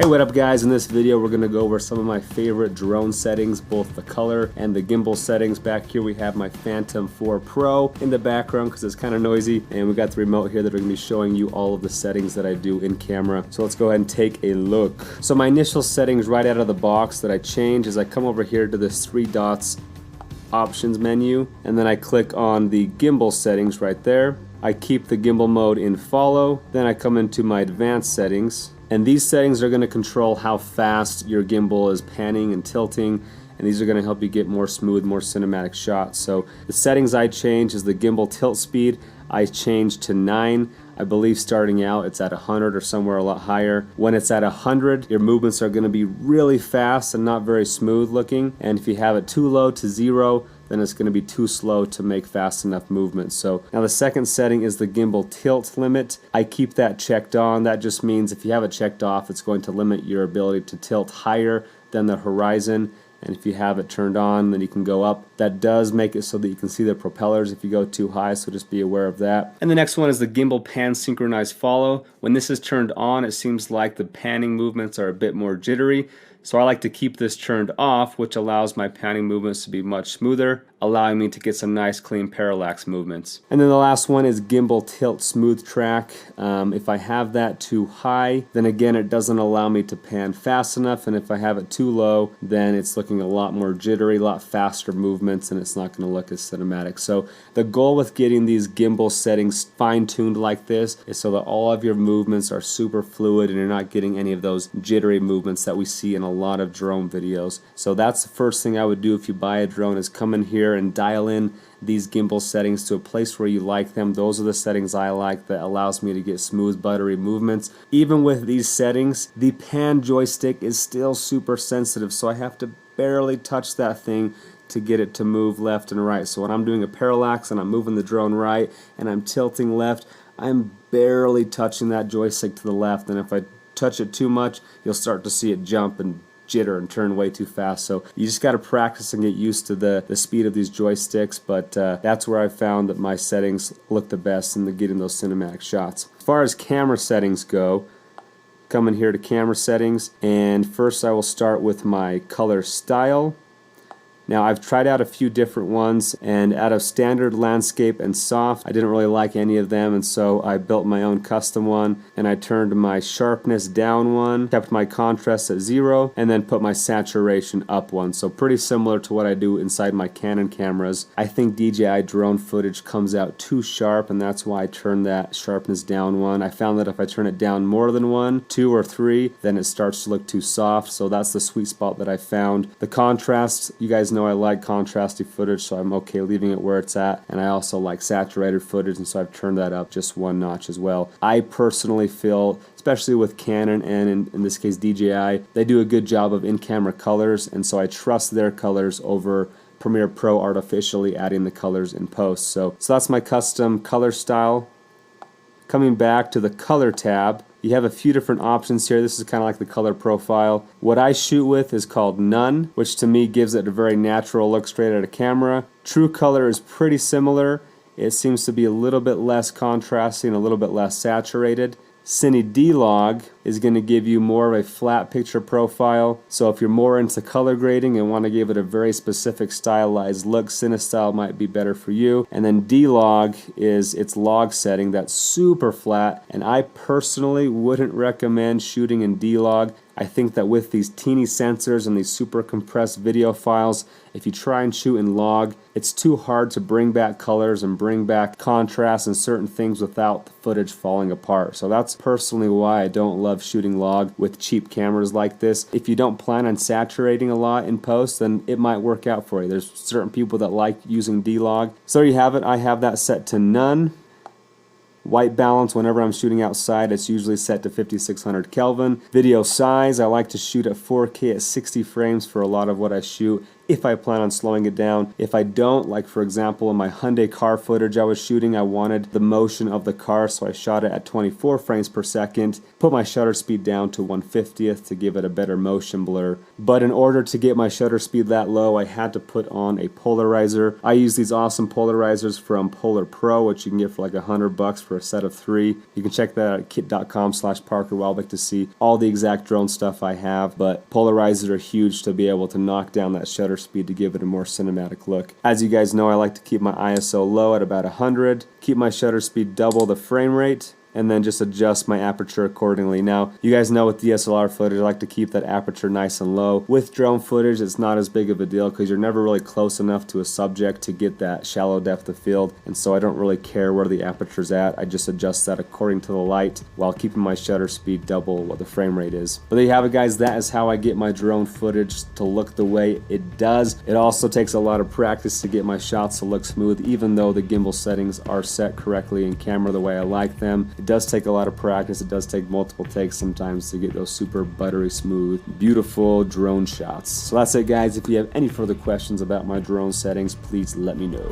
Hey, what up guys? In this video we're going to go over some of my favorite drone settings, both the color and the gimbal settings. Back here we have my Phantom 4 Pro in the background because it's kind of noisy, and we got the remote here that are going to be showing you all of the settings that I do in camera. So let's go ahead and take a look. So my initial settings right out of the box that I change is I come over here to this 3 dots options menu, and then I click on the gimbal settings right there. I keep the gimbal mode in follow, then I come into my advanced settings. And these settings are going to control how fast your gimbal is panning and tilting, and these are going to help you get more smooth, more cinematic shots. So the settings I change is the gimbal tilt speed. I change to 9. I believe starting out it's at 100 or somewhere a lot higher. When it's at 100, your movements are going to be really fast and not very smooth looking. And if you have it too low to 0, then it's going to be too slow to make fast enough movements. So now the second setting is the gimbal tilt limit. I keep that checked on. That just means if you have it checked off, it's going to limit your ability to tilt higher than the horizon. And if you have it turned on, then you can go up. That does make it so that you can see the propellers if you go too high, so just be aware of that. And the next one is the gimbal pan synchronized follow. When this is turned on, it seems like the panning movements are a bit more jittery. So I like to keep this turned off, which allows my panning movements to be much smoother, allowing me to get some nice clean parallax movements. And then the last one is gimbal tilt smooth track. If I have that too high, then again it doesn't allow me to pan fast enough, and if I have it too low, then it's looking a lot more jittery, a lot faster movements, and it's not going to look as cinematic. So the goal with getting these gimbal settings fine-tuned like this is so that all of your movements are super fluid and you're not getting any of those jittery movements that we see in a lot of drone videos. So that's the first thing I would do if you buy a drone, is come in here and dial in these gimbal settings to a place where you like them. Those are the settings I like that allows me to get smooth, buttery movements. Even with these settings, the pan joystick is still super sensitive, so I have to barely touch that thing to get it to move left and right. So when I'm doing a parallax and I'm moving the drone right and I'm tilting left, I'm barely touching that joystick to the left, and if I touch it too much, you'll start to see it jump and jitter and turn way too fast. So you just got to practice and get used to the speed of these joysticks, but that's where I found that my settings look the best in getting those cinematic shots. As far as camera settings go, come in here to camera settings, and first I will start with my color style. Now I've tried out a few different ones, and out of standard, landscape, and soft, I didn't really like any of them, and so I built my own custom one, and I turned my sharpness down one, kept my contrast at 0, and then put my saturation up one. So pretty similar to what I do inside my Canon cameras. I think DJI drone footage comes out too sharp, and that's why I turned that sharpness down one. I found that if I turn it down more than 1, 2, or 3, then it starts to look too soft, so that's the sweet spot that I found. The contrast, you guys know I like contrasty footage, so I'm okay leaving it where it's at, and I also like saturated footage, and so I've turned that up just 1 notch as well. I personally feel, especially with Canon and in this case DJI, they do a good job of in-camera colors, and so I trust their colors over Premiere Pro artificially adding the colors in post. So that's my custom color style. Coming back to the color tab, you have a few different options here. This is kind of like the color profile. What I shoot with is called none, which to me gives it a very natural look straight at a camera. True color is pretty similar. It seems to be a little bit less contrasty and a little bit less saturated. Cine D-Log is going to give you more of a flat picture profile. So if you're more into color grading and want to give it a very specific stylized look, CineStyle might be better for you. And then D-Log is its log setting that's super flat, and I personally wouldn't recommend shooting in D-Log. I think that with these teeny sensors and these super compressed video files, if you try and shoot in log, it's too hard to bring back colors and bring back contrast and certain things without the footage falling apart. So that's personally why I don't love shooting log with cheap cameras like this. If you don't plan on saturating a lot in post, then it might work out for you. There's certain people that like using D-Log. So there you have it. I have that set to none. White balance, whenever I'm shooting outside, it's usually set to 5600 Kelvin. Video size, I like to shoot at 4K at 60 frames for a lot of what I shoot. if I plan on slowing it down. If I don't, like for example in my Hyundai car footage I was shooting, I wanted the motion of the car, so I shot it at 24 frames per second, put my shutter speed down to 1/50th to give it a better motion blur. But in order to get my shutter speed that low, I had to put on a polarizer. I use these awesome polarizers from Polar Pro, which you can get for like $100 for a set of 3. You can check that out at kit.com/ParkerWelbeck to see all the exact drone stuff I have, but polarizers are huge to be able to knock down that shutter speed to give it a more cinematic look. As you guys know, I like to keep my ISO low at about 100, keep my shutter speed double the frame rate, and then just adjust my aperture accordingly. Now, you guys know with DSLR footage, I like to keep that aperture nice and low. With drone footage, it's not as big of a deal because you're never really close enough to a subject to get that shallow depth of field, and so I don't really care where the aperture's at. I just adjust that according to the light while keeping my shutter speed double what the frame rate is. But there you have it, guys. That is how I get my drone footage to look the way it does. It also takes a lot of practice to get my shots to look smooth, even though the gimbal settings are set correctly in camera the way I like them. It does take a lot of practice. It does take multiple takes sometimes to get those super buttery smooth, beautiful drone shots. So that's it, guys. If you have any further questions about my drone settings, please let me know.